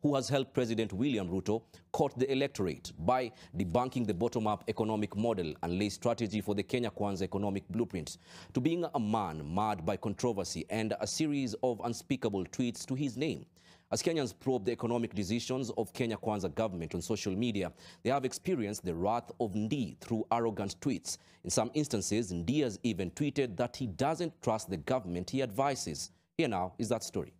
who has helped President William Ruto court the electorate by debunking the bottom-up economic model and lay strategy for the Kenya Kwanza economic blueprint, to being a man marred by controversy and a series of unspeakable tweets to his name. As Kenyans probe the economic decisions of Kenya Kwanza government on social media, they have experienced the wrath of Ndii through arrogant tweets. In some instances, Ndii has even tweeted that he doesn't trust the government he advises. Here now is that story.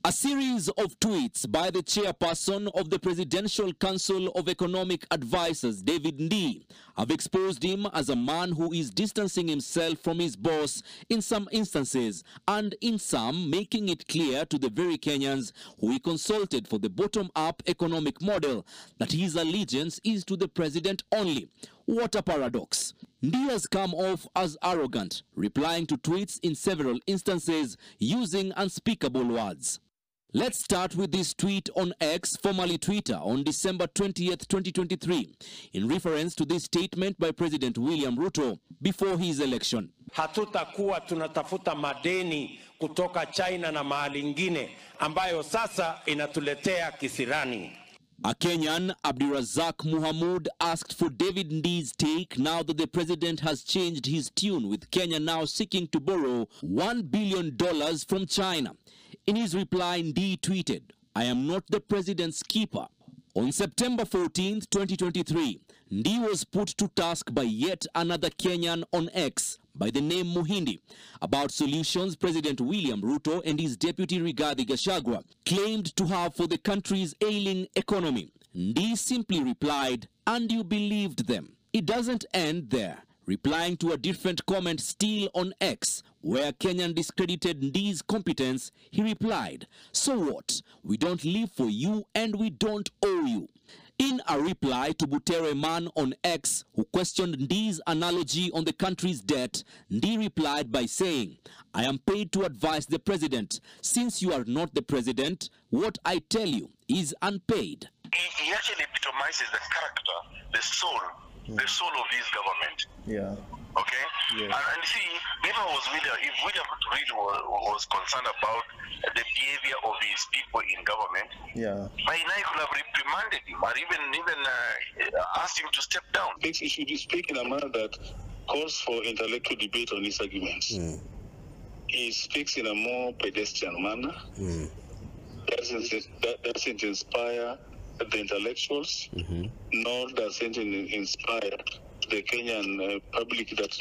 A series of tweets by the chairperson of the Presidential Council of Economic Advisers, David Ndii, have exposed him as a man who is distancing himself from his boss in some instances, and in some making it clear to the very Kenyans who he consulted for the bottom-up economic model that his allegiance is to the president only. What a paradox. Ndii has come off as arrogant, replying to tweets in several instances using unspeakable words. Let's start with this tweet on X, formerly Twitter, on December 20th, 2023, in reference to this statement by President William Ruto before his election. Hatutakuwa tunatafuta madeni kutoka China na mahali ingine ambayo sasa inatuletea kisirani. A Kenyan, Abdirazak Muhammad, asked for David Ndii's take now that the president has changed his tune, with Kenya now seeking to borrow $1 billion from China. In his reply, Ndii tweeted, "I am not the president's keeper." On September 14th, 2023, Ndii was put to task by yet another Kenyan on X by the name Muhindi about solutions President William Ruto and his deputy Rigathi Gachagua claimed to have for the country's ailing economy. Ndii simply replied, "And you believed them." It doesn't end there. Replying to a different comment still on X, where Kenyan discredited Ndii's competence, he replied, "So what? We don't live for you and we don't owe you." In a reply to Butere Man on X, who questioned Ndii's analogy on the country's debt, Ndii replied by saying, "I am paid to advise the president. Since you are not the president, what I tell you is unpaid." He actually epitomizes the character, the soul of his government. Yeah. Okay? Yeah. And see, if William really was concerned about the behavior of his people in government, Yeah. by now he could have reprimanded him or even asked him to step down. He should be speaking in a manner that calls for intellectual debate on his arguments. He speaks in a more pedestrian manner. That doesn't inspire the intellectuals, nor does it inspire the Kenyan public that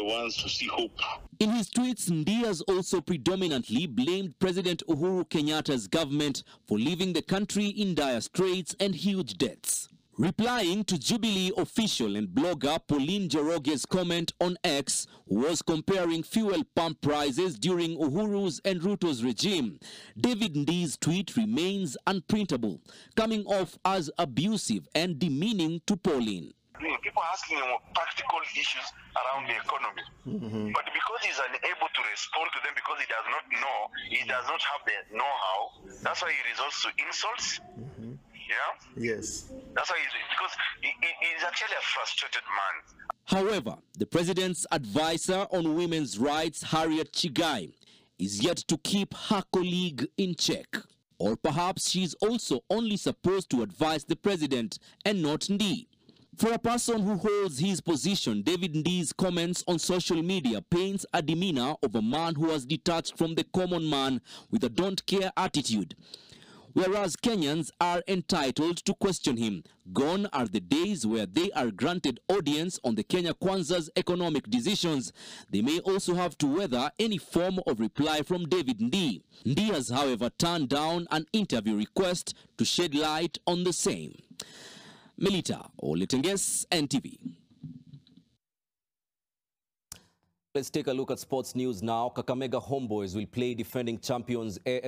wants to see hope. In his tweets, Ndii has also predominantly blamed President Uhuru Kenyatta's government for leaving the country in dire straits and huge debts. Replying to Jubilee official and blogger Pauline Njoroge's comment on X, who was comparing fuel pump prices during Uhuru's and Ruto's regime, David Ndii's tweet remains unprintable, coming off as abusive and demeaning to Pauline. People are asking him practical issues around the economy. But because he's unable to respond to them, because he does not know, he does not have the know-how, that's why he resorts to insults. Yeah? Yes. That's why because he's actually a frustrated man. However, the president's advisor on women's rights, Harriet Chigai, is yet to keep her colleague in check. Or perhaps she's also only supposed to advise the president and not Ndii. For a person who holds his position, David Ndii's comments on social media paints a demeanor of a man who has detached from the common man with a don't-care attitude. Whereas Kenyans are entitled to question him. Gone are the days where they are granted audience on the Kenya Kwanza's economic decisions. They may also have to weather any form of reply from David Ndii. Ndii has, however, turned down an interview request to shed light on the same. Melita Oletenges, NTV. Let's take a look at sports news now. Kakamega Homeboys will play defending champions AFC